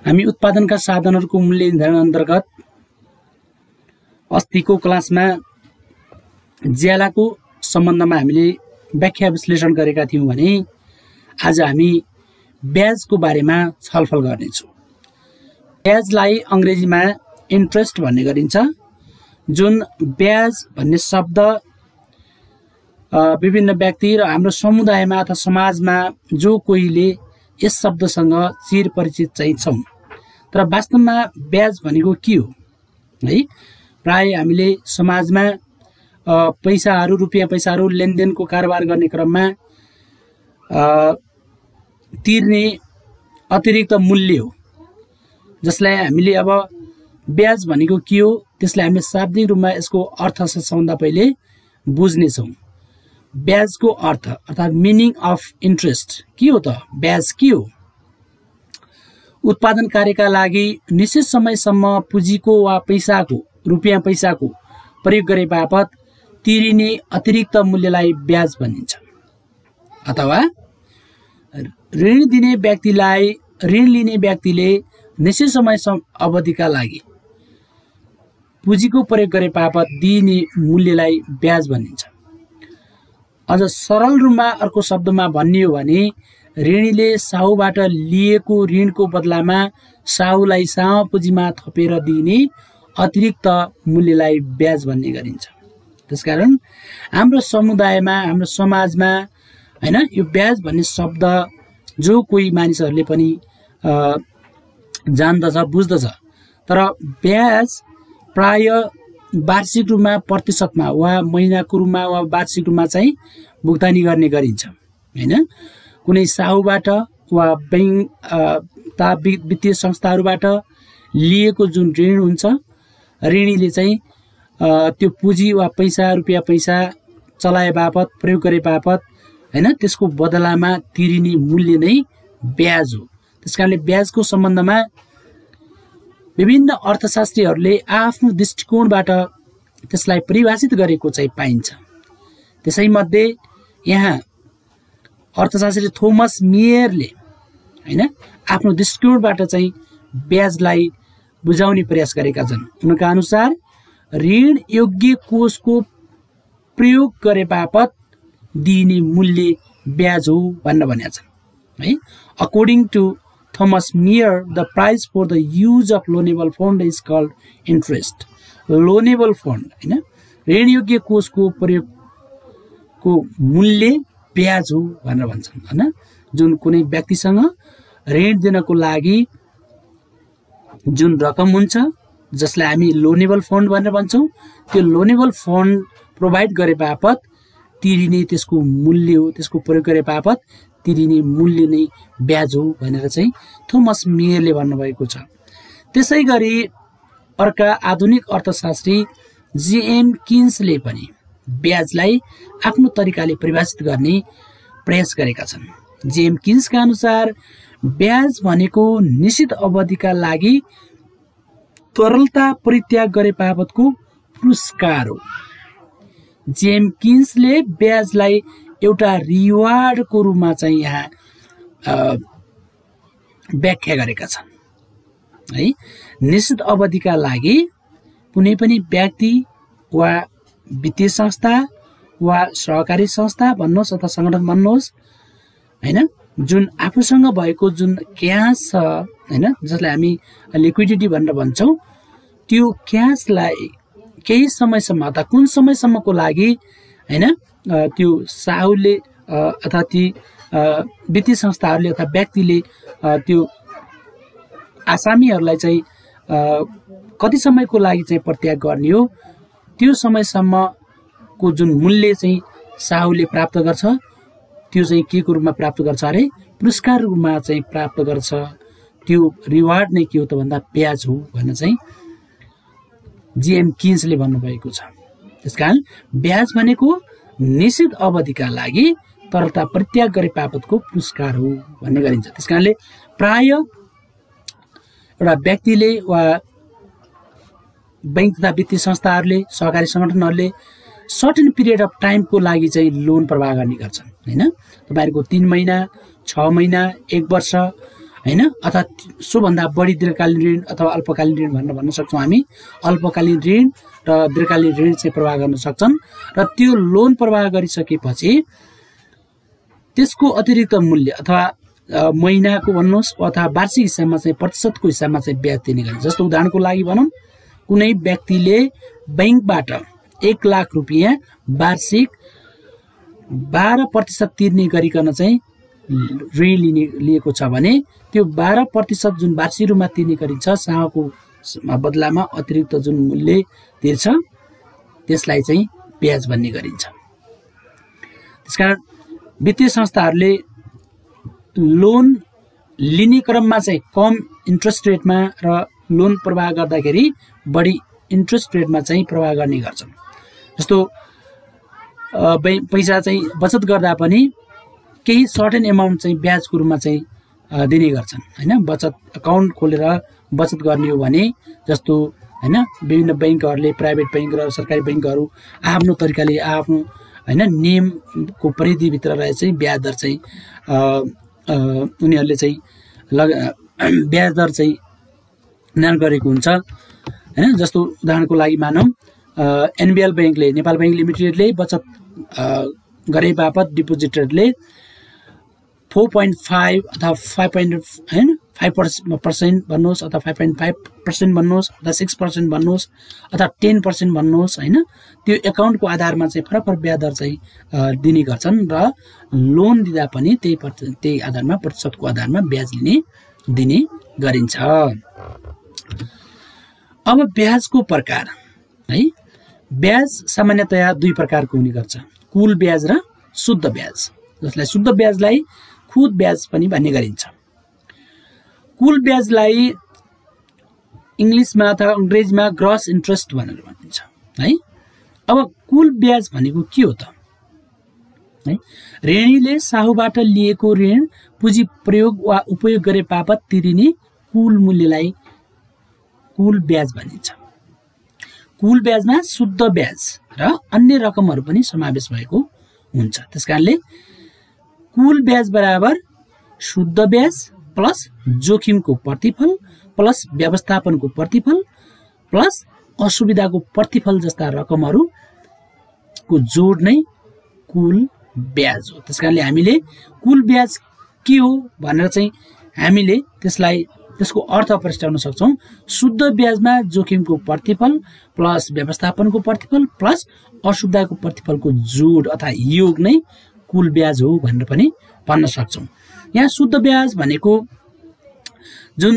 हामी उत्पादनका साधनहरूको मूल्य निर्धारण अन्तर्गत अस्तिको क्लासमा ज्यालाको सम्बन्धमा हामीले व्याख्या विश्लेषण गरेका थियौं भने आज हामी ब्याजको बारेमा छलफल गर्नेछौं। ब्याजलाई अंग्रेजीमा इन्ट्रेस्ट भन्ने गरिन्छ। जुन ब्याज भन्ने शब्द विभिन्न व्यक्ति र हाम्रो समुदायमा अथवा समाजमा जो कोहीले यस शब्दसँग चिर परिचित चाहिँ छौं, तर वास्तवमा ब्याज भनेको के हो है? प्राय हामीले समाजमा पैसाहरू रुपियाँ पैसाहरू लेनदेनको कारोबार गर्ने क्रममा तिर्ने अतिरिक्त मूल्य हो, जसलाई हामीले अब ब्याज भनेको के हो त्यसलाई हामीले शाब्दिक रूपमा यसको अर्थ सबभन्दा पहिले बुझ्नेछौँ। ब्याजको अर्थ अर्थात् मिनिङ अफ इन्ट्रेस्ट के हो त? ब्याज के हो? उत्पादन कार्यका लागि निश्चित समयसम्म पुँजीको वा पैसाको रुपियाँ पैसाको प्रयोग गरे बापत तिरिने अतिरिक्त मूल्यलाई ब्याज भनिन्छ। अथवा ऋण दिने व्यक्तिलाई ऋण लिने व्यक्तिले निश्चित समय अवधिका लागि पुँजीको प्रयोग गरे बापत दिइने मूल्यलाई ब्याज भनिन्छ। अझ सरल रूपमा अर्को शब्दमा भन्ने हो भने ऋणीले साहुबाट लिएको ऋणको बदलामा साहुलाई सानो पुँजीमा थपेर दिइने अतिरिक्त मूल्यलाई ब्याज भन्ने गरिन्छ। त्यसकारण हाम्रो समुदायमा हाम्रो समाजमा हैन यो ब्याज भन्ने शब्द जो कोही मानिसहरूले पनि जान्दछ बुझ्दछ, तर ब्याज प्राय वार्षिक रूपमा प्रतिशतमा वा महिनाको रूपमा वा वार्षिक रूपमा चाहिँ भुक्तानी गर्ने गरिन्छ हैन। कुनै साहुबाट वा बैंक वित्तीय संस्थाहरूबाट लिएको जुन ऋण हुन्छ, ऋणीले चाहिँ त्यो पुँजी वा पैसा रुपियाँ पैसा चलाए बापत प्रयोग गरे बापत हैन त्यसको बदलामा तिरिने मूल्य नै ब्याज हो। त्यसकारणले ब्याजको सम्बन्धमा विभिन्न अर्थशास्त्रीहरूले आफ्नो दृष्टिकोणबाट त्यसलाई परिभाषित गरेको चाहिँ पाइन्छ। त्यसैमध्ये यहाँ अर्थशास्त्री थोमस मेयरले हैन आफ्नो दृष्टिकोणबाट चाहिँ ब्याजलाई बुझाउने प्रयास गरेका छन्। उनका अनुसार ऋण योग्य कोषको प्रयोग गरे बापत दिइने मूल्य ब्याज हो भनेर भनेका छन् है। According to Thomas Mayer the price for the use of loanable fund is called interest. Loanable fund हैन ऋण योग्य कोषको प्रयोगको मूल्य ब्याज हो भनेर भन्छन् हैन। जुन कुनै व्यक्तिसँग ऋण दिनको लागि जुन रकम हुन्छ जसलाई हामी लोनेबल फंड भनेर भन्छौं, त्यो लोनेबल फंड प्रोवाइड गरे बापत तिरिने त्यसको मूल्य हो, त्यसको प्रयोग गरे बापत तिरिने मूल्य नै ब्याज हो भनेर चाहिँ थोमस मेयरले भन्नुभएको छ। त्यसैगरी अर्का आधुनिक अर्थशास्त्री जेएम किन्सले पनि ब्याजलाई आफ्नो तरिकाले परिभाषित गर्ने प्रयास गरेका छन्। जेएम किन्सका अनुसार ब्याज भनेको निश्चित अवधिका लागि तरलता परित्याग गरे बापतको पुरस्कार हो। जेएम किन्सले ब्याजलाई एउटा रिवार्डको रूपमा चाहिँ यहाँ व्याख्या गरेका छन् है। निश्चित अवधिका लागि कुनै पनि व्यक्ति वा वित्तीय संस्था वा सहकारी संस्था भन्नुहोस् अथवा संगठन भन्नुहोस् हैन, जुन आफूसँग भएको जुन क्याश छ हैन, जसलाई हामी लिक्विडिटी भनेर भन्छौं, त्यो क्याशलाई केही समयसम्म अथवा कुन समयसम्मको लागि हैन त्यो साहुले अथवा ती वित्तीय संस्थाहरूले अथवा व्यक्तिले त्यो आसामीहरूलाई चाहिँ कति समयको लागि चाहिँ प्रत्याग गर्ने हो, त्यो समयसम्मको जुन मूल्य चाहिँ साहुले प्राप्त गर्छ त्यो चाहिँ के को रूपमा प्राप्त गर्छ अरे? पुरस्कार रूपमा चाहिँ प्राप्त गर्छ। त्यो रिवार्ड नै के हो त भन्दा ब्याज हो भनेर चाहिँ जेएम किन्सले भन्नुभएको छ। त्यसकारण ब्याज भनेको निश्चित अवधिका लागि तरलता प्रत्याग गरे बापतको पुरस्कार हो भन्ने गरिन्छ। त्यसकारणले प्राय एउटा व्यक्तिले वा बैंक तथा वित्तीय संस्थाहरूले सहकारी संगठनहरूले सर्टेन पिरियड अफ टाइमको लागि चाहिँ लोन प्रवाह गर्ने गर्छन् हैन। तपाईहरुको 3 महिना 6 महिना 1 वर्ष हैन, अथवा सोभन्दा बढी दीर्घकालीन ऋण अथवा अल्पकालीन ऋण भनेर भन्न सक्छौँ हामी। अल्पकालीन ऋण र दीर्घकालीन ऋण चाहिँ प्रवाह गर्न सक्छन् र त्यो लोन प्रवाह गरिसकेपछि त्यसको अतिरिक्त मूल्य अथवा महिनाको भन्नुहोस् अथवा वार्षिक हिसाबमा चाहिँ प्रतिशतको हिसाबमा चाहिँ ब्याज दिने गरिन्छ। जस्तो उदाहरणको लागि भनौँ, कुनै व्यक्तिले बैंकबाट 1 लाख रुपियाँ वार्षिक 12% तिर्ने गरिकन चाहिँ ऋण लिएको छ भने त्यो 12% जुन वार्षिक रूपमा तिर्ने गरिन्छ साहको बदलामा अतिरिक्त जुन मूल्य तिर्छ त्यसलाई चाहिँ ब्याज भन्ने गरिन्छ। त्यसकारण वित्तीय संस्थाहरूले लोन लिने क्रममा चाहिँ कम इन्ट्रेस्ट रेटमा र लोन प्रवाह गर्दाखेरि बढी इन्ट्रेस्ट रेटमा चाहिँ प्रवाह गर्ने गर्छन्। जस्तो पैसा चाहिँ बचत गर्दा पनि केही सर्टेन एमाउन्ट चाहिँ ब्याजको रूपमा चाहिँ दिने गर्छन् हैन। बचत अकाउन्ट खोलेर बचत गर्ने हो भने जस्तो हैन विभिन्न बैंकहरूले प्राइभेट बैंक र सरकारी बैंकहरू आफ्नो तरिकाले आफ्नो हैन नियमको परिधिभित्र रहेर चाहिँ ब्याज दर चाहिँ उनीहरूले चाहिँ ब्याज दर चाहिँ निर्धारण गरेको हुन्छ हैन। जस्तो उदाहरणको लागि मानौँ एनबीएल बैंकले नेपाल बैंक लिमिटेडले बचत गरे बापत डिपोजिटरले 4.5 अथवा 5% भन्नुहोस् अथवा 5.5% भन्नुहोस् अथवा 6% भन्नुहोस् अथवा 10% भन्नुहोस् हैन, त्यो एकाउन्टको आधारमा चाहिँ फरक फरक ब्याज दर चाहिँ दिने गर्छन् र लोन दिँदा पनि त्यही आधारमा प्रतिशतको आधारमा ब्याज दिने गरिन्छ। अब ब्याजको प्रकार है, ब्याज सामान्यतया 2 प्रकारको हुने गर्छ, कुल ब्याज र शुद्ध ब्याज, जसलाई शुद्ध ब्याजलाई खुद ब्याज पनि भन्ने गरिन्छ। कुल ब्याजलाई इङ्ग्लिसमा अथवा अङ्ग्रेजीमा ग्रस इन्ट्रेस्ट भनेर भनिन्छ है। अब कुल ब्याज भनेको के हो त है? ऋणीले साहुबाट लिएको ऋण पुँजी प्रयोग वा उपयोग गरे बापत तिरिने कुल मूल्यलाई कुल ब्याज भनिन्छ। कुल ब्याजमा शुद्ध ब्याज र अन्य रकमहरू पनि समावेश भएको हुन्छ। त्यसकारणले कुल ब्याज बराबर शुद्ध ब्याज प्लस जोखिमको प्रतिफल प्लस व्यवस्थापनको प्रतिफल प्लस असुविधाको प्रतिफल जस्ता रकमहरूको जोड नै कुल ब्याज हो। त्यसकारणले हामीले कुल ब्याज के हो भनेर चाहिँ हामीले त्यसको अर्थ प्रस्ताउन सक्छौँ। शुद्ध ब्याजमा जोखिमको प्रतिफल प्लस व्यवस्थापनको प्रतिफल प्लस असुविधाको प्रतिफलको जोड अथवा योग नै कुल ब्याज हो भनेर पनि भन्न सक्छौँ। यहाँ शुद्ध ब्याज भनेको जुन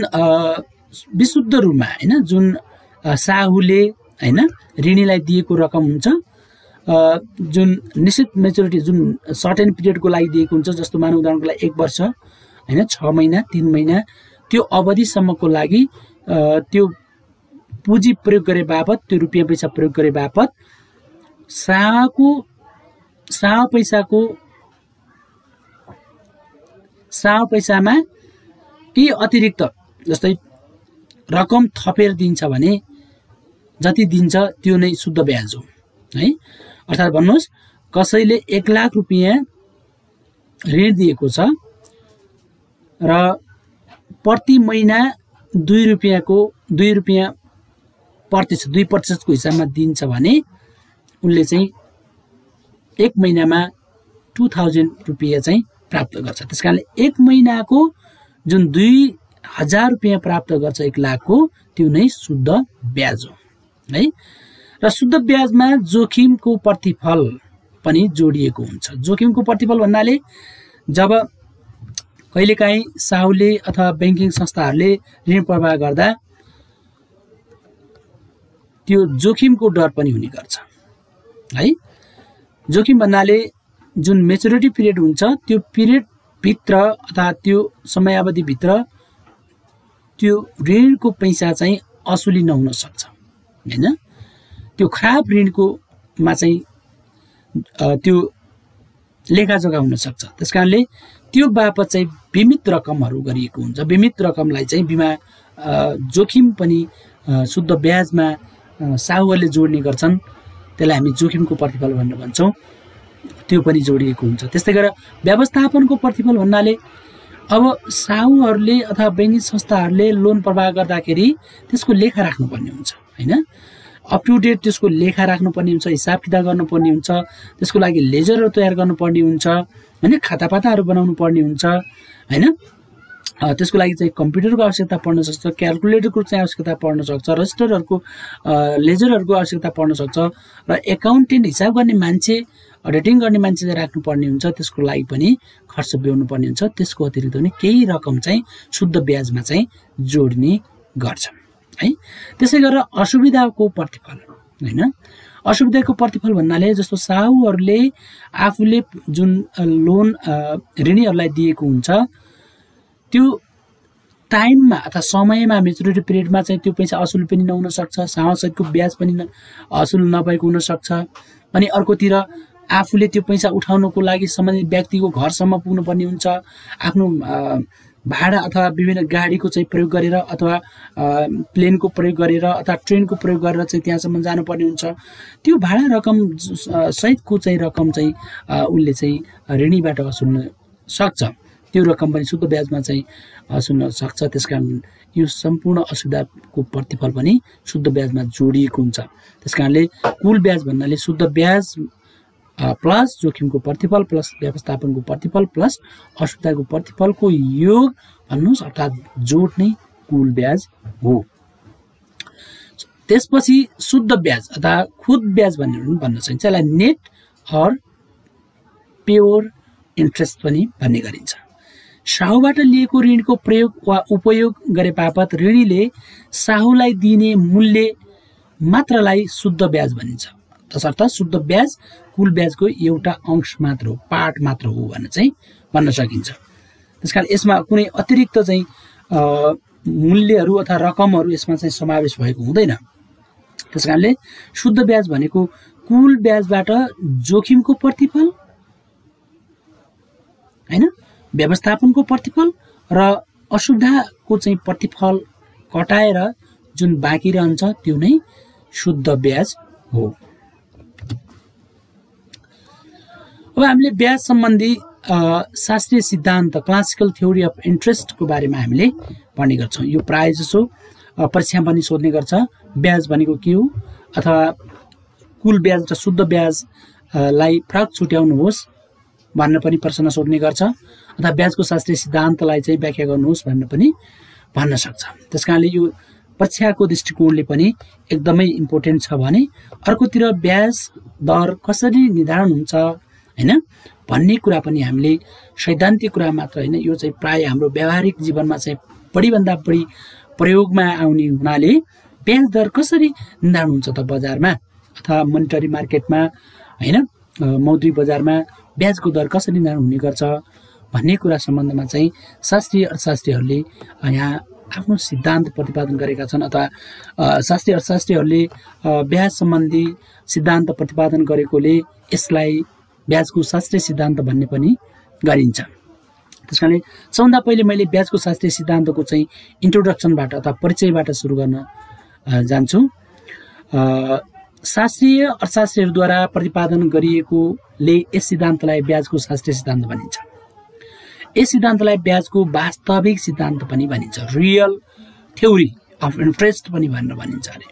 विशुद्ध रूपमा हैन, जुन साहुले हैन ऋणीलाई दिएको रकम हुन्छ, जुन निश्चित मेच्युरिटी जुन सर्टेन पिरियडको लागि दिएको हुन्छ, जस्तो मानव उदाहरणको लागि 1 वर्ष हैन, 6 महिना 3 महिना त्यो अवधिसम्मको लागि त्यो पुँजी प्रयोग गरे बापत, त्यो रुपियाँ पैसा प्रयोग गरे बापत साह पैसामा केही अतिरिक्त जस्तै रकम थपेर दिन्छ भने जति दिन्छ त्यो नै शुद्ध ब्याज हो है। अर्थात् भन्नुहोस् कसैले 1 लाख रुपियाँ ऋण दिएको छ र प्रति महिना 2 रुपियाँ प्रतिशत 2% को हिसाबमा दिन्छ भने उनले चाहिँ 1 महिनामा 2000 रुपियाँ चाहिँ प्राप्त गर्छ। त्यसकारणले 1 महिनाको जुन 2000 रुपियाँ प्राप्त गर्छ 1 लाखको त्यो नै शुद्ध ब्याज हो है। र शुद्ध ब्याजमा जोखिमको प्रतिफल पनि जोडिएको हुन्छ। जोखिमको प्रतिफल भन्नाले जब कहिलेकाहीँ साहुले अथवा बैंकिङ संस्थाहरूले ऋण प्रवाह गर्दा त्यो जोखिमको डर पनि हुने गर्छ है। जोखिम भन्नाले जुन मेच्युरिटी पिरियड हुन्छ त्यो पिरियड भित्र अथवा त्यो समयावधि भित्र त्यो ऋणको पैसा चाहिँ असुली नहुन सक्छ हैन। त्यो खराब ऋणको मा चाहिँ त्यो लेखाजोखा हुन सक्छ। त्यसकारणले त्यो बापत चाहिँ बीमित रकमहरू गरिएको हुन्छ। बीमित रकमलाई चाहिँ बिमा जोखिम पनि शुद्ध ब्याजमा साहुहरूले जोड्ने गर्छन्। त्यसलाई हामी जोखिमको प्रतिफल भनेर भन्छौँ। त्यो पनि जोडिएको हुन्छ। त्यस्तै गरेर व्यवस्थापनको प्रतिफल भन्नाले अब साहुहरूले अथवा बैंकिङ संस्थाहरूले लोन प्रवाह गर्दाखेरि त्यसको लेखा राख्नुपर्ने हुन्छ हैन। अप टु डेट त्यसको लेखा राख्नुपर्ने हुन्छ, हिसाब किताब गर्नुपर्ने हुन्छ, त्यसको लागि लेजरहरू तयार गर्नुपर्ने हुन्छ हैन, खातापाताहरू बनाउनु पर्ने हुन्छ हैन। त्यसको लागि चाहिँ कम्प्युटरको आवश्यकता पर्न सक्छ, क्याल्कुलेटरको चाहिँ आवश्यकता पर्न सक्छ, रजिस्टरहरूको लेजरहरूको आवश्यकता पर्न सक्छ र एकाउन्टेन्ट हिसाब गर्ने मान्छे, अडिटिङ गर्ने मान्छे चाहिँ राख्नुपर्ने हुन्छ। त्यसको लागि पनि खर्च बेहोर्नु पर्ने हुन्छ। त्यसको अतिरिक्त पनि केही रकम चाहिँ शुद्ध ब्याजमा चाहिँ जोड्ने गर्छ है। त्यसै गरेर असुविधाको प्रतिफल हैन। असुविधाको प्रतिफल भन्नाले जस्तो साहुहरूले आफूले जुन लोन ऋणीहरूलाई दिएको हुन्छ त्यो टाइममा अथवा समयमा मेच्युरिटी पिरियडमा चाहिँ त्यो पैसा असुल पनि नहुन सक्छ, साहुसहितको ब्याज पनि असुल नभएको हुन सक्छ। अनि अर्कोतिर आफूले त्यो पैसा उठाउनको लागि सम्बन्धित व्यक्तिको घरसम्म पुग्नुपर्ने हुन्छ, आफ्नो भाडा अथवा विभिन्न गाडीको चाहिँ प्रयोग गरेर अथवा प्लेनको प्रयोग गरेर अथवा ट्रेनको प्रयोग गरेर चाहिँ त्यहाँसम्म जानुपर्ने हुन्छ। त्यो भाडा रकम सहितको चाहिँ रकम चाहिँ उसले चाहिँ ऋणीबाट असुल्न सक्छ। त्यो रकम पनि शुद्ध ब्याजमा चाहिँ असुल्न सक्छ। त्यसकारण यो सम्पूर्ण असुविधाको प्रतिफल पनि शुद्ध ब्याजमा जोडिएको हुन्छ। त्यसकारणले कुल ब्याज भन्नाले शुद्ध ब्याज प्लस जोखिमको प्रतिफल प्लस व्यवस्थापनको प्रतिफल प्लस असुविधाको प्रतिफलको योग भन्नुहोस् अर्थात् जोड नै कुल ब्याज हो। त्यसपछि शुद्ध ब्याज अथवा खुद ब्याज भन्न सकिन्छ। यसलाई नेट अर प्योर इन्ट्रेस्ट पनि भन्ने गरिन्छ। साहुबाट लिएको ऋणको प्रयोग वा उपयोग गरे बापत ऋणीले साहुलाई दिने मूल्य मात्रलाई शुद्ध ब्याज भनिन्छ। तसर्थ शुद्ध ब्याज कुल ब्याजको एउटा अंश मात्र हो, पार्ट मात्र हो भन्न सकिन्छ। त्यसकारण यसमा कुनै अतिरिक्त चाहिँ मूल्यहरू अथवा रकमहरू यसमा चाहिँ समावेश भएको हुँदैन। त्यसकारणले शुद्ध ब्याज भनेको कुल ब्याजबाट जोखिमको प्रतिफल हैन, व्यवस्थापनको प्रतिफल र असुविधाको चाहिँ प्रतिफल कटाएर जुन बाँकी रहन्छ त्यो नै शुद्ध ब्याज हो। अब हामीले ब्याज सम्बन्धी शास्त्रीय सिद्धान्त क्लासिकल थ्योरी अफ इन्ट्रेस्टको बारेमा हामीले पढ्ने गर्छौँ। यो प्रायः जसो परीक्षामा पनि सोध्ने गर्छ, ब्याज भनेको के हो अथवा कुल ब्याज र शुद्ध ब्याजलाई फरक छुट्याउनुहोस् भन्न पनि प्रश्न सोध्ने गर्छ, अथवा ब्याजको शास्त्रीय सिद्धान्तलाई चाहिँ व्याख्या गर्नुहोस् भन्न सक्छ। त्यसकारणले यो परीक्षाको दृष्टिकोणले पनि एकदमै इम्पोर्टेन्ट छ भने अर्कोतिर ब्याज दर कसरी निर्धारण हुन्छ हैन भन्ने कुरा पनि हामीले सैद्धान्तिक कुरा मात्र हैन, यो चाहिँ प्राय हाम्रो व्यावहारिक जीवनमा चाहिँ बढीभन्दा बढी प्रयोगमा आउने हुनाले ब्याज दर कसरी निर्धारण हुन्छ त बजारमा अथवा मोनिटरी मार्केटमा हैन, मौद्रिक बजारमा ब्याजको दर कसरी निर्धारण हुने गर्छ भन्ने कुरा सम्बन्धमा चाहिँ शास्त्रीय अर्थशास्त्रीहरूले यहाँ आफ्नो सिद्धान्त प्रतिपादन गरेका छन् अथवा शास्त्रीय अर्थशास्त्रीहरूले ब्याज सम्बन्धी सिद्धान्त प्रतिपादन गरेकोले यसलाई ब्याजको शास्त्रीय सिद्धान्त भन्ने पनि गरिन्छ। त्यसकारणले सबभन्दा पहिले मैले ब्याजको शास्त्रीय सिद्धान्तको चाहिँ इन्ट्रोडक्सनबाट अथवा परिचयबाट सुरु गर्न जान्छु। शास्त्रीय अर्थशास्त्रीहरूद्वारा प्रतिपादन गरिएकोले यस सिद्धान्तलाई ब्याजको शास्त्रीय सिद्धान्त भनिन्छ। यस सिद्धान्तलाई ब्याजको वास्तविक सिद्धान्त पनि भनिन्छ, रियल थ्योरी अफ इन्ट्रेस्ट पनि भनेर भनिन्छ अरे।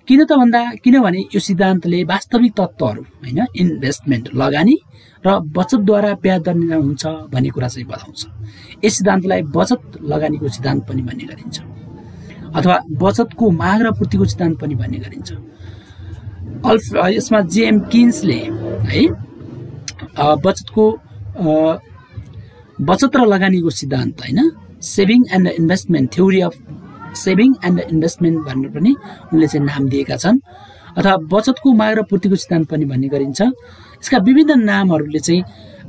किनभने यो सिद्धान्तले वास्तविक तत्त्वहरू हैन, इन्भेस्टमेन्ट लगानी र बचतद्वारा ब्याज दर निर्धारण हुन्छ भन्ने कुरा चाहिँ बताउँछ। यस सिद्धान्तलाई बचत लगानीको सिद्धान्त पनि भन्ने गरिन्छ अथवा बचतको माग र पूर्तिको सिद्धान्त पनि भन्ने गरिन्छ। यसमा जेएम किन्सले है बचत र लगानीको सिद्धान्त हैन, saving and investment theory of saving and investment भनेर पनि उनले चाहिँ नाम दिएका छन् अथवा बचतको माग र पूर्तिको सिद्धान्त पनि भन्ने गरिन्छ। यसका विभिन्न नामहरूले चाहिँ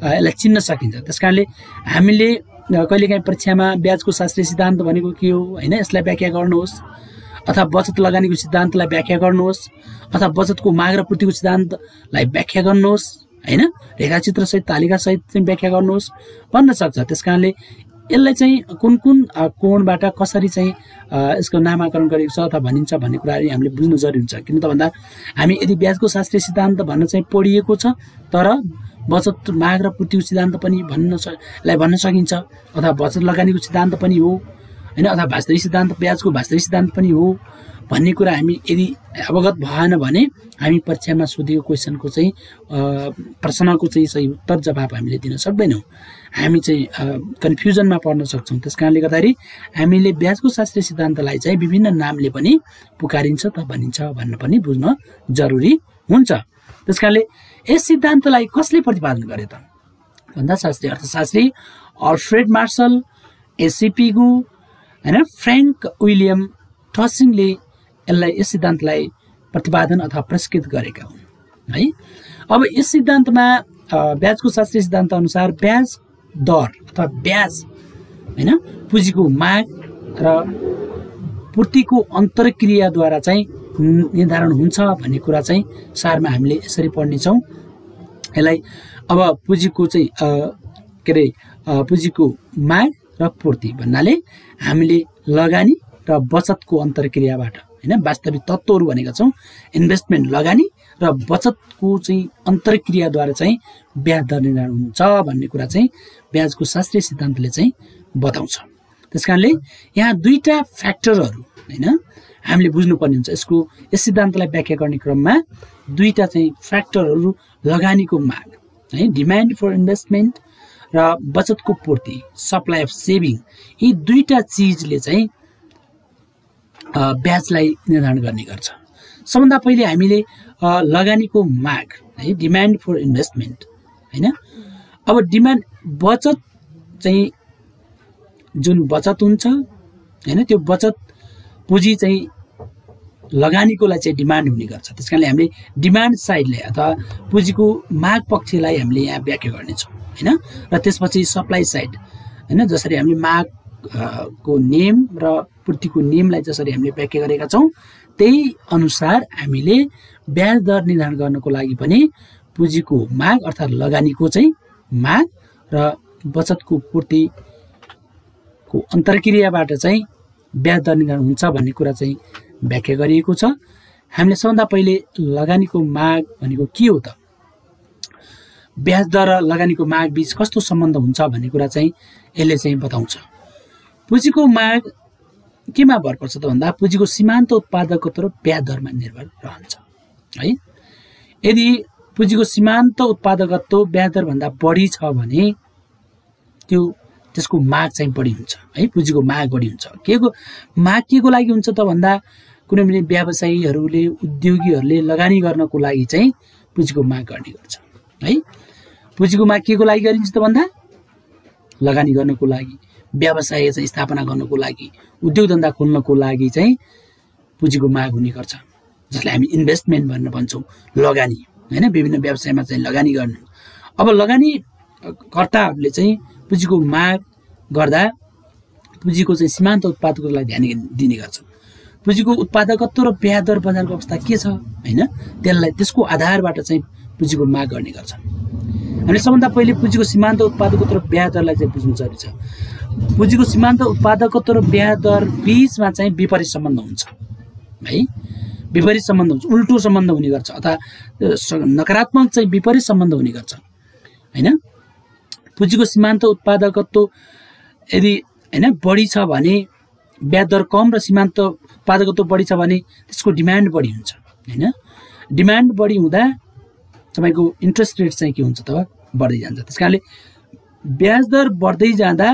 यसलाई चिन्न सकिन्छ। त्यसकारणले हामीले कहिलेकाहीँ परीक्षामा ब्याजको शास्त्रीय सिद्धान्त भनेको के हो हैन, यसलाई व्याख्या गर्नुहोस् अथवा बचत लगानीको सिद्धान्तलाई व्याख्या गर्नुहोस् अथवा बचतको माग र पूर्तिको सिद्धान्तलाई व्याख्या गर्नुहोस् हैन, रेखाचित्र सहित तालिका सहित चाहिँ व्याख्या गर्नुहोस् भन्न सक्छ। त्यसकारणले यसलाई चाहिँ कुन कोणबाट कसरी चाहिँ यसको नामाकरण गरिएको छ अथवा भनिन्छ भन्ने कुराहरू हामीले बुझ्नु जरुरी हुन्छ। किन त भन्दा हामी यदि ब्याजको शास्त्रीय सिद्धान्त भन्न चाहिँ पढिएको छ तर बचत माग र पूर्तिको सिद्धान्त पनि भन्न सकिन्छ, अथवा बचत लगानीको सिद्धान्त पनि हो हैन, अथवा वास्तविक सिद्धान्त ब्याजको वास्तविक सिद्धान्त पनि हो भन्ने कुरा हामी यदि अवगत भएन भने हामी परीक्षामा सोधिएको क्वेसनको चाहिँ प्रश्नको चाहिँ सही उत्तर जवाब हामीले दिन सक्दैनौँ, हामी चाहिँ कन्फ्युजनमा पर्न सक्छौँ। त्यसकारणले गर्दाखेरि हामीले ब्याजको शास्त्रीय सिद्धान्तलाई चाहिँ विभिन्न नामले पनि पुकारिन्छ त भनिन्छ भन्न पनि बुझ्न जरुरी हुन्छ। त्यसकारणले यस सिद्धान्तलाई कसले प्रतिपादन गरे त भन्दा शास्त्रीय अर्थशास्त्री अल्फ्रेड मार्शल, एसी पिगु हैन, फ्र्याङ्क विलियम टसिङले यस सिद्धान्तलाई प्रतिपादन अथवा प्रस्कृत गरेका हुन् है। अब यस सिद्धान्तमा ब्याजको शास्त्रीय सिद्धान्त अनुसार ब्याज दर अथवा ब्याज हैन पुँजीको माग र पूर्तिको अन्तर्क्रियाद्वारा चाहिँ निर्धारण हुन्छ भन्ने कुरा चाहिँ सारमा हामीले यसरी पढ्नेछौँ। यसलाई अब पुँजीको चाहिँ के अरे पुँजीको माग र पूर्ति भन्नाले हामीले लगानी र बचतको अन्तर्क्रियाबाट हैन वास्तविक तत्त्वहरू भनेका छौँ। इन्भेस्टमेन्ट लगानी र बचतको चाहिँ अन्तर्क्रियाद्वारा चाहिँ ब्याज दर निर्धारण हुन्छ भन्ने कुरा चाहिँ ब्याजको शास्त्रीय सिद्धान्तले चाहिँ बताउँछ। त्यसकारणले यहाँ दुईटा फ्याक्टरहरू हैन हामीले बुझ्नुपर्ने हुन्छ। यस सिद्धान्तलाई व्याख्या गर्ने क्रममा दुईटा चाहिँ फ्याक्टरहरू लगानीको माग है, डिमान्ड फर इन्भेस्टमेन्ट र बचतको पूर्ति, सप्लाई अफ सेभिङ, यी दुईटा चिजले चाहिँ ब्याजलाई निर्धारण गर्ने गर्छ। सबभन्दा पहिले हामीले लगानीको माग है, डिमान्ड फर इन्भेस्टमेन्ट हैन। अब डिमान्ड बचत चाहिँ जुन बचत हुन्छ हैन, त्यो बचत पुँजी चाहिँ लगानीको लागि चाहिँ डिमान्ड हुने गर्छ। त्यसकारणले हामीले डिमान्ड साइडलाई अथवा पुँजीको माग पक्षलाई हामीले यहाँ व्याख्या गर्नेछौँ हैन। र त्यसपछि सप्लाई साइड हैन, जसरी हामीले माग को नेम र पूर्तिको नेमलाई जसरी हामीले व्याख्या गरेका छौँ त्यही अनुसार हामीले ब्याज दर निर्धारण गर्नको लागि पनि पुँजीको माग अर्थात् लगानीको चाहिँ माग र बचतको पूर्तिको अन्तर्क्रियाबाट चाहिँ ब्याज दर निर्धारण हुन्छ भन्ने कुरा चाहिँ व्याख्या गरिएको छ। हामीले सबभन्दा पहिले लगानीको माग भनेको के हो त, ब्याज दर र लगानीको माग बीच कस्तो सम्बन्ध हुन्छ भन्ने कुरा चाहिँ यसले चाहिँ बताउँछ। पुँजीको माग केमा भर पर्छ त भन्दा पुँजीको सीमान्त उत्पादकत्व र ब्याज दरमा निर्भर रहन्छ है। यदि पुँजीको सीमान्त उत्पादकत्व ब्याज दरभन्दा बढी छ भने त्यसको माग चाहिँ बढी हुन्छ है, पुँजीको माग बढी हुन्छ। केको माग केको लागि हुन्छ त भन्दा कुनै पनि व्यवसायीहरूले उद्योगीहरूले लगानी गर्नको लागि चाहिँ पुँजीको माग गर्ने गर्छ है। पुँजीको माग केको लागि गरिन्छ त भन्दा लगानी गर्नको लागि, व्यवसाय चाहिँ स्थापना गर्नको लागि, उद्योग धन्दा खोल्नको लागि चाहिँ पुँजीको माग हुने गर्छ, जसलाई हामी इन्भेस्टमेन्ट भनेर भन्छौँ, लगानी हैन, विभिन्न व्यवसायमा चाहिँ लगानी गर्नु। अब लगानीकर्ताहरूले चाहिँ पुँजीको माग गर्दा पुँजीको चाहिँ सीमान्त उत्पादकत्वलाई ध्यान दिने गर्छन्। पुँजीको उत्पादकत्व र ब्याज दर बजारको अवस्था के छ हैन, त्यसको आधारबाट चाहिँ पुँजीको माग गर्ने गर्छन्। हामीले सबभन्दा पहिले पुँजीको सीमान्त उत्पादकत्व र ब्याज दरलाई चाहिँ बुझ्नु जरुरी छ। पुँजीको सीमान्त उत्पादकत्व र ब्याज दर बीचमा चाहिँ विपरीत सम्बन्ध हुन्छ है, विपरीत सम्बन्ध हुन्छ, उल्टो सम्बन्ध हुने गर्छ अथवा नकारात्मक चाहिँ विपरीत सम्बन्ध हुने गर्छ हैन। पुँजीको सीमान्त उत्पादकत्व यदि हैन बढी छ भने ब्याज दर कम र सीमान्त उत्पादकत्व बढी छ भने त्यसको डिमान्ड बढी हुन्छ हैन। डिमान्ड बढी हुँदा तपाईको इन्ट्रेस्ट रेट चाहिँ के हुन्छ त बढ्दै जान्छ। त्यसकारणले ब्याज दर बढ्दै जाँदा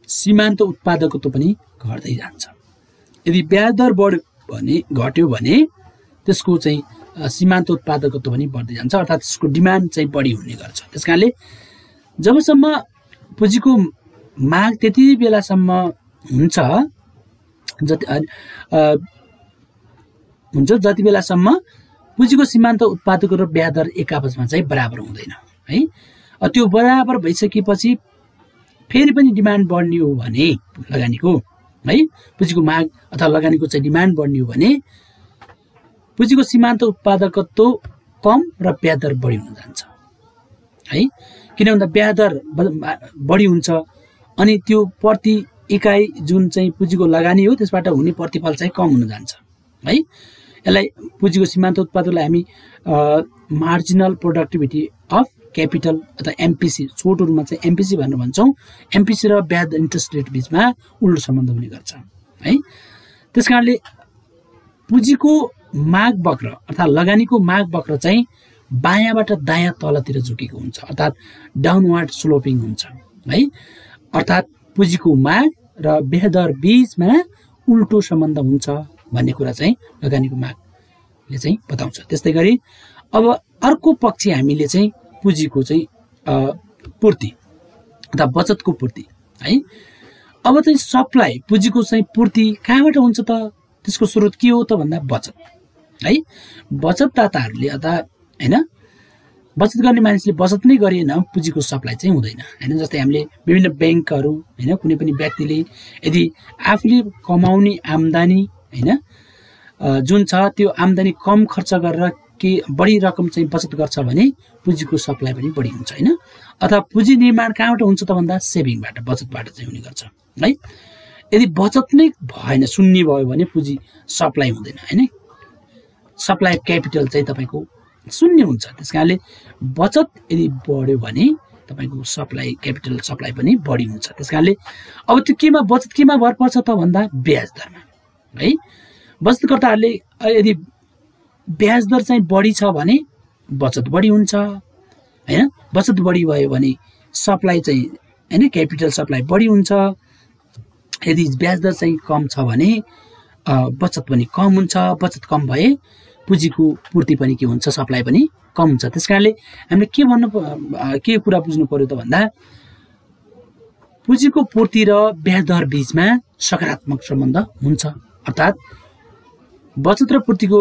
सीमान्त उत्पादकत्व पनि घट्दै जान्छ। यदि ब्याज दर घट्यो भने त्यसको चाहिँ सीमान्त उत्पादकत्व पनि बढ्दै जान्छ, अर्थात् त्यसको डिमान्ड चाहिँ बढी हुने गर्छ। त्यसकारणले जबसम्म पुँजीको माग त्यति बेलासम्म हुन्छ जति बेलासम्म पुँजीको सीमान्त उत्पादकत्व र ब्याज दर एक आपसमा चाहिँ बराबर हुँदैन है। त्यो बराबर भइसकेपछि फेरि पनि डिमान्ड बढ्ने हो भने लगानीको है, पुँजीको माग अथवा लगानीको चाहिँ डिमान्ड बढ्ने हो भने पुँजीको सीमान्त उत्पादकत्व कम र ब्याज दर बढी हुन जान्छ है। किन भन्दा ब्याज दर बढी हुन्छ अनि त्यो प्रति इकाइ जुन चाहिँ पुँजीको लगानी हो त्यसबाट हुने प्रतिफल चाहिँ कम हुन जान्छ है। यसलाई पुँजीको सीमान्त उत्पादकलाई हामी मार्जिनल प्रोडक्टिभिटी अफ क्यापिटल अथवा एमपिसी, छोटो रूपमा चाहिँ एमपिसी भनेर भन्छौँ। एमपिसी र ब्याज इन्ट्रेस्ट रेट बिचमा उल्टो सम्बन्ध हुने गर्छ है। त्यसकारणले पुँजीको माग वक्र अर्थात् लगानीको माग वक्र चाहिँ बायाँबाट दायाँ तलतिर झुकेको हुन्छ, अर्थात् डाउनवर्ड स्लोपिङ हुन्छ है। अर्थात् पुँजीको माग र ब्याज दर बीचमा उल्टो सम्बन्ध हुन्छ भन्ने कुरा चाहिँ लगानीको मागले चाहिँ बताउँछ। त्यस्तै गरी अब अर्को पक्ष हामीले चाहिँ पुँजीको चाहिँ पूर्ति अथवा बचतको पूर्ति है। अब चाहिँ सप्लाई पुँजीको चाहिँ पूर्ति कहाँबाट हुन्छ त? त्यसको स्रोत के हो त भन्दा बचत है। बचतदाताहरूले अथवा हैन बचत गर्ने मानिसले बचत नै गरेन पुँजीको सप्लाई चाहिँ हुँदैन हैन। जस्तै हामीले विभिन्न ब्याङ्कहरू हैन, कुनै पनि व्यक्तिले यदि आफूले कमाउने आम्दानी हैन जुन छ त्यो आम्दानी कम खर्च गरेर के बढी रकम चाहिँ बचत गर्छ भने पुँजीको सप्लाई पनि बढी हुन्छ हैन। अथवा पुँजी निर्माण कहाँबाट हुन्छ त भन्दा सेभिङबाट, बचतबाट चाहिँ हुने गर्छ है। यदि बचत नै भएन, शून्य भयो भने पुँजी सप्लाई हुँदैन हैन। सप्लाई क्यापिटल चाहिँ तपाईको शून्य हुन्छ। त्यसकारणले बचत यदि बढ्यो भने तपाईको सप्लाई क्यापिटल सप्लाई पनि बढी हुन्छ। त्यसकारणले अब त्यो केमा बचत केमा भर पर्छ त भन्दा ब्याज दरमा है। बचतकर्ताहरूले यदि ब्याज दर चाहिँ बढी छ भने बचत बढी हुन्छ हैन। बचत बढी भयो भने सप्लाई चाहिँ हैन क्यापिटल सप्लाई बढी हुन्छ। यदि ब्याज दर चाहिँ कम छ भने बचत पनि कम हुन्छ। बचत कम भए पुँजीको पूर्ति पनि के हुन्छ, सप्लाई पनि कम हुन्छ। त्यसकारणले हामीले के कुरा बुझ्नु पर्यो त भन्दा पुँजीको पूर्ति र ब्याज दर बीचमा सकारात्मक सम्बन्ध हुन्छ। अर्थात् बचत र पूर्तिको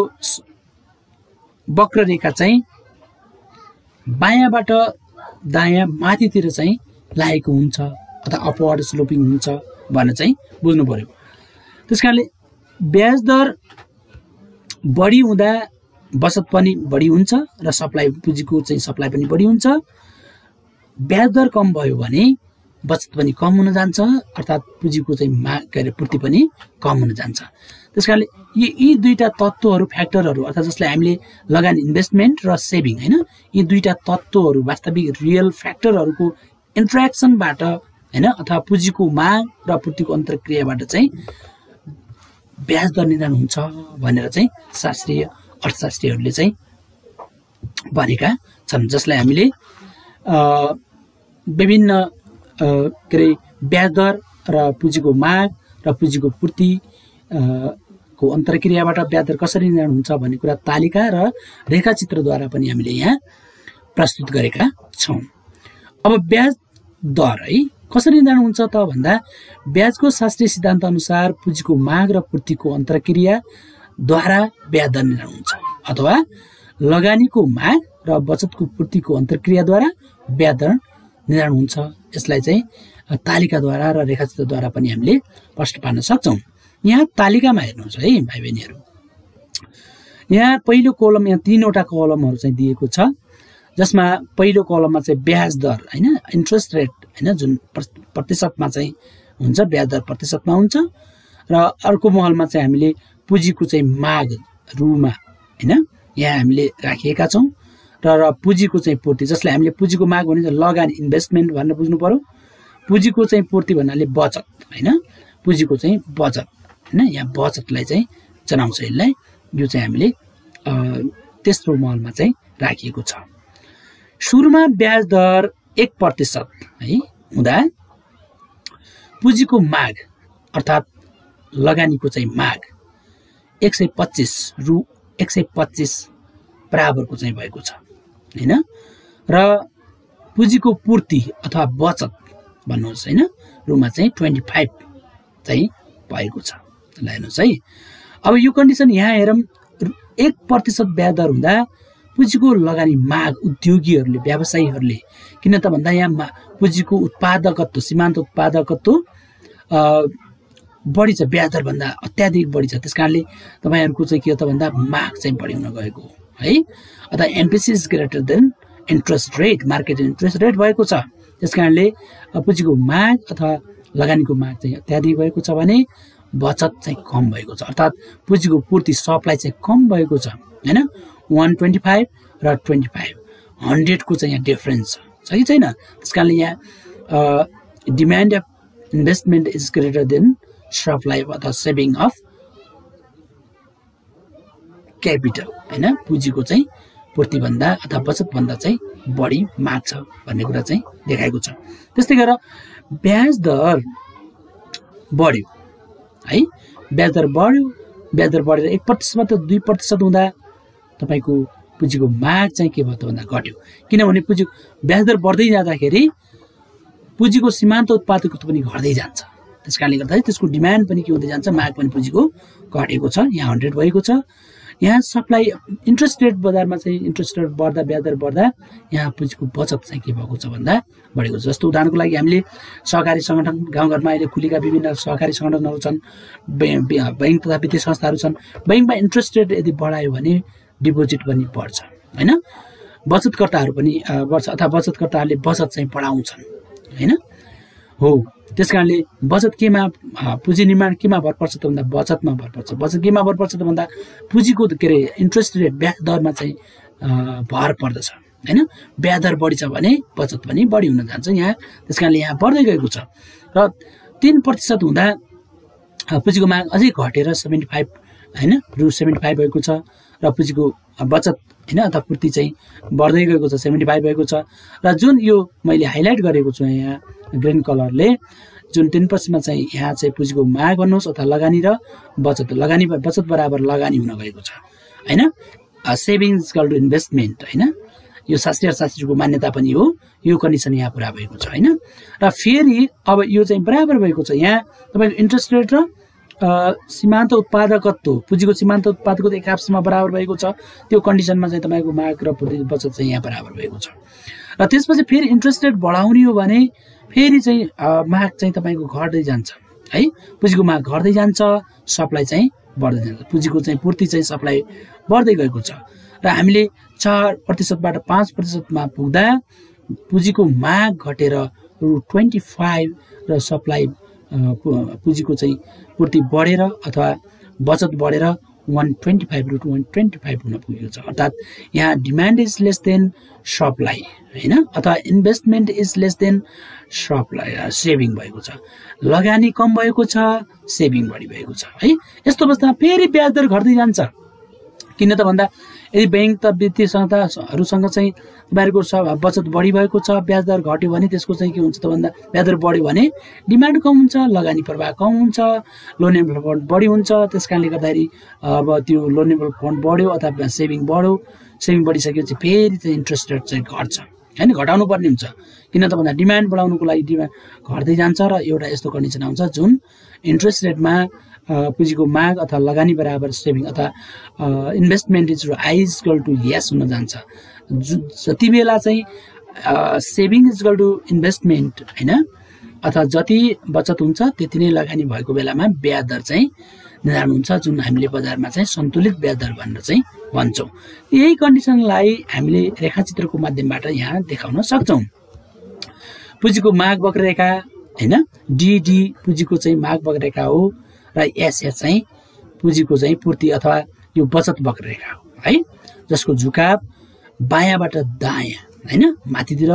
वक्ररेखा चाहिँ बायाँबाट दायाँ माथितिर चाहिँ लागेको हुन्छ अथवा अपवर्ड स्लोपिङ हुन्छ भनेर चाहिँ बुझ्नु पर्यो। त्यसकारणले ब्याज दर बढी हुँदा बचत पनि बढी हुन्छ र सप्लाई पुँजीको चाहिँ सप्लाई पनि बढी हुन्छ। ब्याज दर कम भयो भने बचत पनि कम हुन जान्छ, अर्थात् पुँजीको चाहिँ माग पूर्ति पनि कम हुन जान्छ। त्यसकारणले यी दुईटा तत्त्वहरू फ्याक्टरहरू अर्थात् जसलाई हामीले लगानी इन्भेस्टमेन्ट र सेभिङ हैन, यी दुईटा तत्त्वहरू वास्तविक रियल फ्याक्टरहरूको इन्ट्र्याक्सनबाट हैन अथवा पुँजीको माग र पूर्तिको अन्तर्क्रियाबाट चाहिँ ब्याज दर निर्धारण हुन्छ भनेर चाहिँ शास्त्रीय अर्थशास्त्रीहरूले चाहिँ भनेका छन्। जसलाई हामीले विभिन्न के अरे ब्याज दर र पुँजीको माग र पुँजीको पूर्ति को अन्तर्क्रियाबाट ब्याज दर कसरी निर्धारण हुन्छ भन्ने कुरा तालिका र रेखाचित्रद्वारा पनि हामीले यहाँ प्रस्तुत गरेका छौँ। अब ब्याज दर है कसरी निर्धारण हुन्छ त भन्दा ब्याजको शास्त्रीय सिद्धान्त अनुसार पुँजीको माग र पूर्तिको अन्तर्क्रियाद्वारा ब्याज दर निर्धारण हुन्छ अथवा लगानीको माग र बचतको पूर्तिको अन्तर्क्रियाद्वारा ब्याज दर निर्धारण हुन्छ। यसलाई चाहिँ तालिकाद्वारा र रेखाचित्रद्वारा पनि हामीले प्रश्न पार्न सक्छौँ। यहाँ तालिकामा हेर्नुहोस् है भाइ बहिनीहरू, यहाँ पहिलो कलम, यहाँ तीनवटा कलमहरू चाहिँ दिएको छ, जसमा पहिलो कलममा चाहिँ ब्याज दर हैन इन्ट्रेस्ट रेट हैन जुन प्रतिशतमा चाहिँ हुन्छ, ब्याज दर प्रतिशतमा हुन्छ र अर्को महलमा चाहिँ हामीले पुँजीको चाहिँ माग रुमा हैन यहाँ हामीले राखिएका छौँ र पुँजीको चाहिँ पूर्ति, जसलाई हामीले पुँजीको माग भने लगानी इन्भेस्टमेन्ट भनेर बुझ्नु पर्यो। पुँजीको चाहिँ पूर्ति भन्नाले बचत हैन, पुँजीको चाहिँ बचत हैन, यहाँ बचतलाई चाहिँ जनाउँछ यसलाई। यो चाहिँ हामीले तेस्रो महलमा चाहिँ राखिएको छ। सुरुमा ब्याज दर 1% है हुँदा पुँजीको माग अर्थात् लगानीको चाहिँ माग 125 बराबरको चाहिँ भएको छ हैन, र पुँजीको पूर्ति अथवा बचत भन्नुहोस् हैन रुमा चाहिँ 25 चाहिँ भएको छ। ल हेर्नुहोस् है, अब यो कन्डिसन यहाँ हेरौँ, 1% ब्याज दर हुँदा पुँजीको लगानी माग उद्योगीहरूले व्यवसायीहरूले, किन त भन्दा यहाँ पुँजीको उत्पादकत्व सीमान्त उत्पादकत्व बढी छ, ब्याज दर भन्दा अत्याधिक बढी छ। त्यसकारणले तपाईहरुको चाहिँ के हो त भन्दा माग चाहिँ बढी हुन गएको है, अथवा MPC is greater than interest rate, market interest rate भएको छ। त्यसकारणले पुँजीको माग अथवा लगानीको माग चाहिँ अत्याधिक भएको छ भने बचत चाहिँ कम भएको छ, अर्थात् पुँजीको पूर्ति सप्लाई चाहिँ कम भएको छ हैन। 125 र 25 100 को चाहिँ यहाँ डिफरेन्स छ कि छैन। त्यसकारणले यहाँ demand of investment is greater then supply अथवा सेभिङ अफ क्यापिटल हैन, पुँजीको चाहिँ पूर्तिभन्दा अथवा बचतभन्दा चाहिँ बढी माग छ भन्ने कुरा चाहिँ देखाएको छ। त्यस्तै गरेर ब्याज दर बढ्यो है, ब्याज दर बढेर 1% 2% हुँदा तपाईको पुँजीको माग चाहिँ के भयो त भन्दा घट्यो। किनभने पुँजीको ब्याज दर बढ्दै जाँदाखेरि पुँजीको सीमान्त उत्पादकत्व पनि घट्दै जान्छ। त्यसकारणले गर्दा त्यसको डिमान्ड पनि के हुँदै जान्छ, माग पनि पुँजीको घटेको छ। यहाँ 100 भएको छ। यहाँ सप्लाई इन्ट्रेस्ट रेट बजारमा चाहिँ इन्ट्रेस्ट रेट बढ्दा ब्याज दर बढ्दा यहाँ पुँजीको बचत चाहिँ के भएको छ भन्दा बढेको छ। जस्तो उदाहरणको लागि हामीले सहकारी सङ्गठन गाउँघरमा अहिले खुलेका विभिन्न सहकारी सङ्गठनहरू छन्, बैंक तथा वित्तीय संस्थाहरू छन्। बैंकमा इन्ट्रेस्ट रेट यदि बढायो भने डिपोजिट पनि बढ्छ हैन, बचतकर्ताहरू पनि बढ्छ अथवा बचतकर्ताहरूले बचत चाहिँ बढाउँछन् हैन। हो, त्यसकारणले बचत केमा पुँजी निर्माण केमा भर पर्छ त भन्दा बचतमा भर पर्छ। बचत केमा भर पर्छ त भन्दा पुँजीको के अरे इन्ट्रेस्ट रेट ब्याज दरमा चाहिँ भर पर्दछ हैन। ब्याज दर बढी छ भने बचत पनि बढी हुन जान्छ यहाँ। त्यसकारणले यहाँ बढ्दै गएको छ र 3% हुँदा पुँजीको माग अझै घटेर 75 हैन, रु 75 भएको छ र पुँजीको बचत हैन अथवा पूर्ति चाहिँ बढ्दै गएको छ, 75 भएको छ। र जुन यो मैले हाइलाइट गरेको छु यहाँ ग्रीन कलरले, जुन 10% चाहिँ यहाँ चाहिँ पुँजीको माग भन्नुहोस् अथवा लगानी र बचत, लगानी बचत बराबर लगानी हुन गएको छ हैन। सेभिङ्स इक्वल टु इन्भेस्टमेन्ट हैन, यो शास्त्रीय अर्थशास्त्रीको मान्यता पनि हो। यो कन्डिसन यहाँ पुरा भएको छ हैन। र फेरि अब यो चाहिँ बराबर भएको छ। यहाँ तपाईको इन्ट्रेस्ट रेट र सीमान्त उत्पादकत्व, पुँजीको सीमान्त उत्पादकत्व एक आपसमा बराबर भएको छ। त्यो कन्डिसनमा चाहिँ तपाईको माग र पूर्ति बचत चाहिँ यहाँ बराबर भएको छ। र त्यसपछि फेरि इन्ट्रेस्ट रेट बढाउने हो भने फेरि चाहिँ माग चाहिँ तपाईको घट्दै जान्छ है, पुँजीको माग घट्दै जान्छ, सप्लाई चाहिँ बढ्दै जान्छ, पुँजीको चाहिँ पूर्ति चाहिँ सप्लाई बढ्दै गएको छ। र हामीले 4% बाट 5% मा पुग्दा पुँजीको माग घटेर रु 25 र सप्लाई पुँजीको चाहिँ पूर्ति बढेर अथवा बचत बढेर 125 रु 125 हुन पुगेको छ। अर्थात् यहाँ demand is less than supply हैन, अथवा investment is less than supply, saving भएको छ। लगानी कम भएको छ, सेभिङ बढी भएको छ है। यस्तो अवस्थामा फेरि ब्याज दर घट्दै जान्छ। किन त भन्दा यदि बैंक त वित्तीय संस्थाहरूसँग चाहिँ तपाईहरुको बचत बढी भएको छ, ब्याज दर घट्यो भने त्यसको चाहिँ के हुन्छ त भन्दा ब्याज दर बढ्यो भने डिमान्ड कम हुन्छ, लगानी प्रवाह कम हुन्छ, लोनेबल फन्ड बढी हुन्छ। त्यसकारणले गर्दाखेरि अब त्यो लोनेबल फन्ड बढ्यो अथवा सेभिङ बढ्यो, सेभिङ बढिसकेपछि फेरि चाहिँ इन्ट्रेस्ट रेट चाहिँ घट्छ हैन, घटाउनु पर्ने हुन्छ। किन त भन्दा डिमान्ड बढाउनुको लागि डिमान्ड घट्दै जान्छ र एउटा यस्तो कन्डिसन आउँछ जुन इन्ट्रेस्ट रेटमा पुँजीको माग अथवा लगानी बराबर सेभिङ अथवा investment is I is equal to यस हुन जान्छ। जति बेला चाहिँ saving is equal to investment हैन, अथवा जति बचत हुन्छ त्यति नै लगानी भएको बेलामा ब्याज दर चाहिँ निर्धारण हुन्छ, जुन हामीले बजारमा चाहिँ सन्तुलित ब्याज दर भनेर चाहिँ भन्छौँ। यही कन्डिसनलाई हामीले रेखाचित्रको माध्यमबाट यहाँ देखाउन सक्छौँ। पुँजीको माग वक्ररेखा हैन, डी पुँजीको चाहिँ माग वक्ररेखा हो र एस चाहिँ पुँजीको चाहिँ पूर्ति अथवा यो बचत वक्ररेखा हो है, जसको झुकाव बायाँबाट दायाँ हैन माथितिर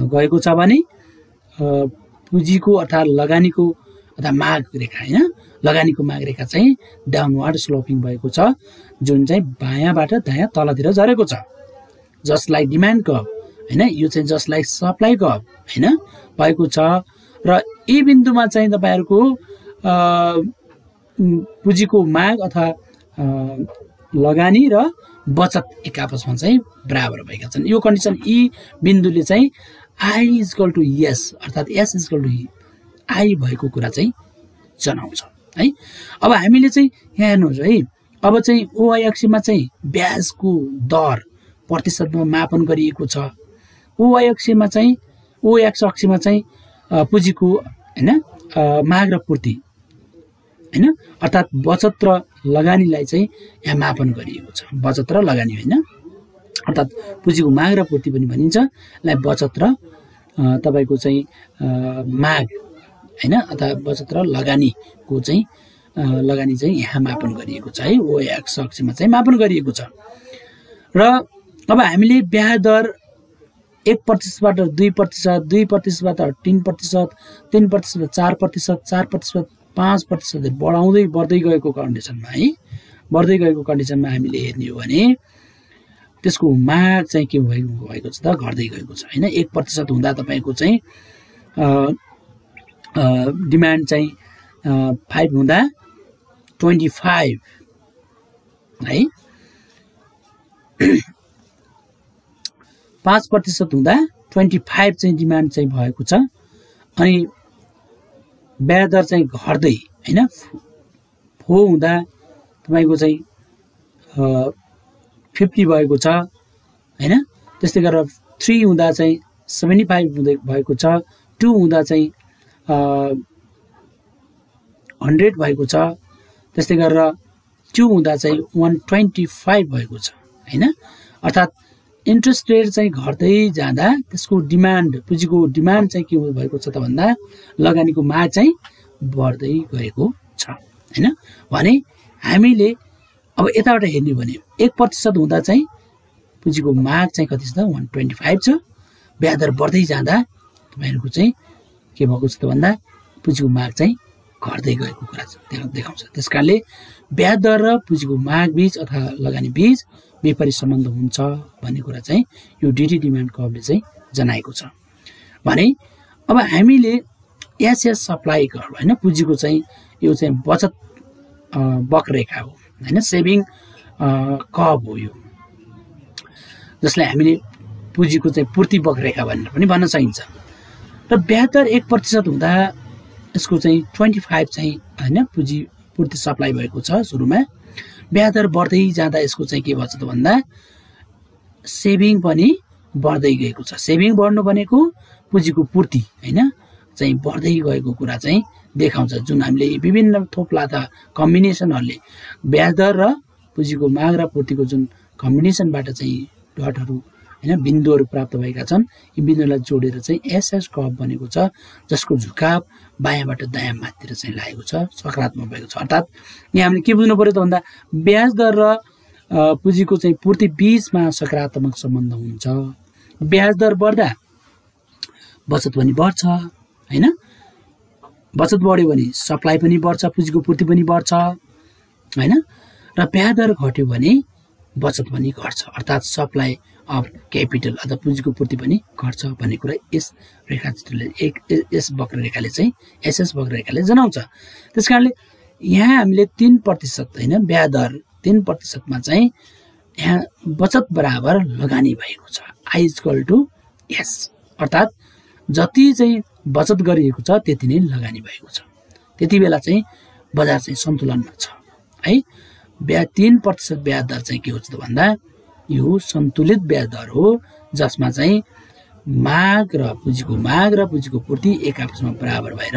गएको छ भने पुँजीको अर्थात् लगानीको अथवा माग रेखा हैन, लगानीको माग रेखा चाहिँ डाउनवर्ड स्लोपिङ भएको छ, जुन चाहिँ बायाँबाट दायाँ तलतिर झरेको छ। जसलाई डिमान्ड कर्भ हैन, यो चाहिँ जसलाई सप्लाई कर्भ हैन भएको छ। र यी बिन्दुमा चाहिँ तपाईहरुको पुँजीको माग अथवा लगानी र बचत एक आपसमा चाहिँ बराबर भएका छन्। यो कन्डिसन यी बिन्दुले चाहिँ I is equal to S अर्थात् S is equal to I भएको कुरा चाहिँ जनाउँछ है। अब हामीले चाहिँ यहाँ हेर्नुहोस् है, अब चाहिँ ओआई अक्षमा चाहिँ ब्याजको दर प्रतिशतमा मापन गरिएको छ। ओआई अक्षमा चाहिँ ओएक्स अक्षमा चाहिँ पुँजीको हैन माग र पूर्ति हैन, अर्थात् बचत र लगानीलाई चाहिँ यहाँ मापन गरिएको छ। बचत र लगानी हैन, अर्थात् पुँजीको माग र पूर्ति पनि भनिन्छ, लाई बचत र तपाईको चाहिँ माग हैन अथवा बचत र लगानीको चाहिँ लगानी चाहिँ यहाँ मापन गरिएको छ है, ओएक्स अक्षमा चाहिँ मापन गरिएको छ। र अब हामीले ब्याज दर 1%बाट 2%, 2%बाट 3%, 3%बाट 4%, 4%बाट 5% बढ्दै गएको कन्डिसनमा है, बढ्दै गएको कन्डिसनमा हामीले हेर्ने हो भने त्यसको माग चाहिँ के भएको छ त, घट्दै गएको छ हैन। 1% हुँदा तपाईको चाहिँ डिमान्ड चाहिँ 5 हुँदा 25 है, 5% हुँदा 25 चाहिँ डिमान्ड चाहिँ भएको छ। अनि ब्याज दर चाहिँ घट्दै हैन, 4 हुँदा तपाईको चाहिँ 50 भएको छ हैन। त्यस्तै गरेर 3 हुँदा चाहिँ 75 भएको छ, 2 हुँदा चाहिँ 100 भएको छ, त्यस्तै गरेर 2 हुँदा चाहिँ 125 भएको छ हैन। अर्थात् इन्ट्रेस्ट रेट चाहिँ घट्दै जाँदा त्यसको डिमान्ड, पुँजीको डिमान्ड चाहिँ के भएको छ त भन्दा लगानीको माग चाहिँ बढ्दै गएको छ हैन। भने हामीले अब यताबाट हेर्ने भने 1% हुँदा चाहिँ पुँजीको माग चाहिँ कति छ त 125 छ। ब्याज दर बढ्दै जाँदा तपाईहरुको चाहिँ के भएको छ त भन्दा पुँजीको माग चाहिँ घट्दै गएको कुरा देखाउँछ। त्यसकारणले ब्याज दर र पुँजीको माग बीच अथवा लगानी बीच विपरीत सम्बन्ध हुन्छ भन्ने कुरा चाहिँ यो डिडी डिमान्ड कर्वले चाहिँ जनाएको छ। भने अब हामीले एसएस सप्लाई कर्व हैन, पुँजीको चाहिँ यो चाहिँ बचत वक्ररेखा हो हैन, सेभिङ कर्व हो यो, जसलाई हामीले पुँजीको चाहिँ पूर्ति वक्ररेखा भनेर पनि भन्न सकिन्छ। र ब्याज दर 1% हुँदा यसको चाहिँ 25 चाहिँ हैन पुँजी पूर्ति सप्लाई भएको छ सुरुमा। ब्याज दर बढ्दै जाँदा यसको चाहिँ के भन्छ त भन्दा सेभिङ पनि बढ्दै गएको छ। सेभिङ बढ्नु भनेको पुँजीको पूर्ति हैन चाहिँ बढ्दै गएको कुरा चाहिँ देखाउँछ, जुन हामीले विभिन्न थोप्ला त कम्बिनेसनहरुले ब्याज दर र पुँजीको माग र पूर्तिको जुन कम्बिनेसनबाट चाहिँ डटहरु हैन बिन्दुहरु प्राप्त भएका छन्। यी बिन्दुलाई जोडेर चाहिँ एसएस कर्व बनेको छ, जसको झुकाव बायाँबाट दायाँमातिर चाहिँ लागेको छ, सकारात्मक भएको छ। अर्थात् यहाँ हामीले के बुझ्नु पर्यो त भन्दा ब्याज दर र पुँजीको चाहिँ पूर्ति बीचमा सकारात्मक सम्बन्ध हुन्छ। ब्याज दर बढ्दा बचत पनि बढ्छ हैन, बचत बढ्यो भने सप्लाई पनि बढ्छ, पुँजीको पूर्ति पनि बढ्छ हैन। र ब्याज दर घट्यो भने बचत पनि घट्छ, अर्थात् सप्लाई अफ क्यापिटल अथवा पुँजीको पूर्ति पनि घट्छ भन्ने कुरा यस रेखाचित्रले यस वक्ररेखाले चाहिँ एसएस वक्ररेखाले जनाउँछ। त्यसकारणले यहाँ हामीले 3% हैन ब्याज दर 3% मा चाहिँ यहाँ बचत बराबर लगानी भएको छ, आई इक्वल टु एस, अर्थात् जति चाहिँ बचत गरिएको छ त्यति नै लगानी भएको छ। त्यति बेला चाहिँ बजार चाहिँ सन्तुलनमा छ है। 3% ब्याज दर चाहिँ के हो त भन्दा यो सन्तुलित ब्याज दर हो, जसमा चाहिँ माग र पुँजीको पूर्ति एक आपसमा बराबर भएर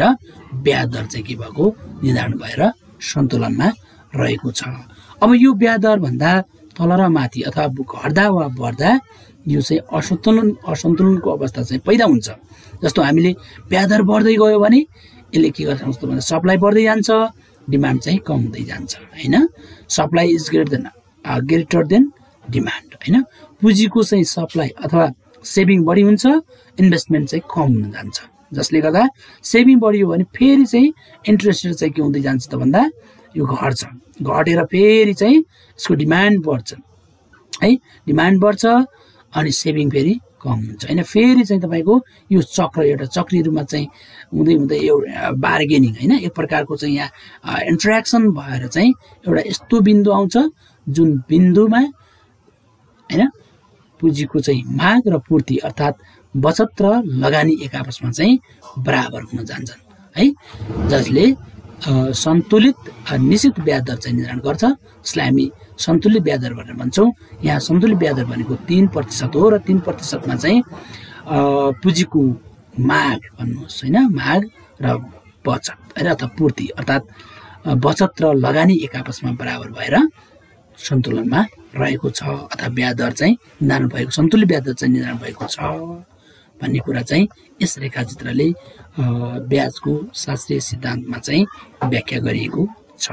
ब्याज दर चाहिँ के भएको निर्धारण भएर सन्तुलनमा रहेको छ। अब यो ब्याज दर भन्दा तल र माथि अथवा घट्दा वा बढ्दा यो चाहिँ असन्तुलनको अवस्था चाहिँ पैदा हुन्छ। जस्तो हामीले ब्याज दर बढ्दै गयो भने यसले के गर्छ भन्दा सप्लाई बढ्दै जान्छ, डिमान्ड चाहिँ कम हुँदै जान्छ हैन। Supply is greater then demand हैन। पुँजीको चाहिँ सप्लाई अथवा सेभिङ बढी हुन्छ, इन्भेस्टमेन्ट चाहिँ कम हुन जान्छ, जसले गर्दा सेभिङ बढियो भने फेरि चाहिँ इन्ट्रेस्ट रेट चाहिँ के हुँदै जान्छ त भन्दा यो घट्छ, घटेर फेरि चाहिँ यसको डिमान्ड बढ्छ है, डिमान्ड बढ्छ अनि सेभिङ फेरि कम हुन्छ हैन। फेरि चाहिँ तपाईको यो चक्र एउटा चक्री रूपमा चाहिँ हुँदै हुँदै एउटा बार्गेनिङ हैन, एक प्रकारको चाहिँ यहाँ इन्टरेक्सन भएर चाहिँ एउटा यस्तो बिन्दु आउँछ जुन बिन्दुमा हैन पुँजीको चाहिँ माग र पूर्ति अर्थात् बचत र लगानी एक आपसमा चाहिँ बराबर हुन जान्छन् है, जसले सन्तुलित निश्चित ब्याज दर चाहिँ निर्धारण गर्छ, जसलाई हामी सन्तुलित ब्याज दर भनेर भन्छौँ। यहाँ सन्तुलित ब्याज दर भनेको 3% हो र 3% मा चाहिँ पुँजीको माग भन्नुहोस् हैन, माग र बचत अथवा पूर्ति अर्थात् बचत र लगानी एक आपसमा बराबर भएर सन्तुलनमा रहेको छ अथवा ब्याज दर चाहिँ निर्धारण भएको, सन्तुलित ब्याज दर चाहिँ निर्धारण भएको छ भन्ने कुरा चाहिँ यस रेखाचित्रले ब्याजको शास्त्रीय सिद्धान्तमा चाहिँ व्याख्या गरिएको छ।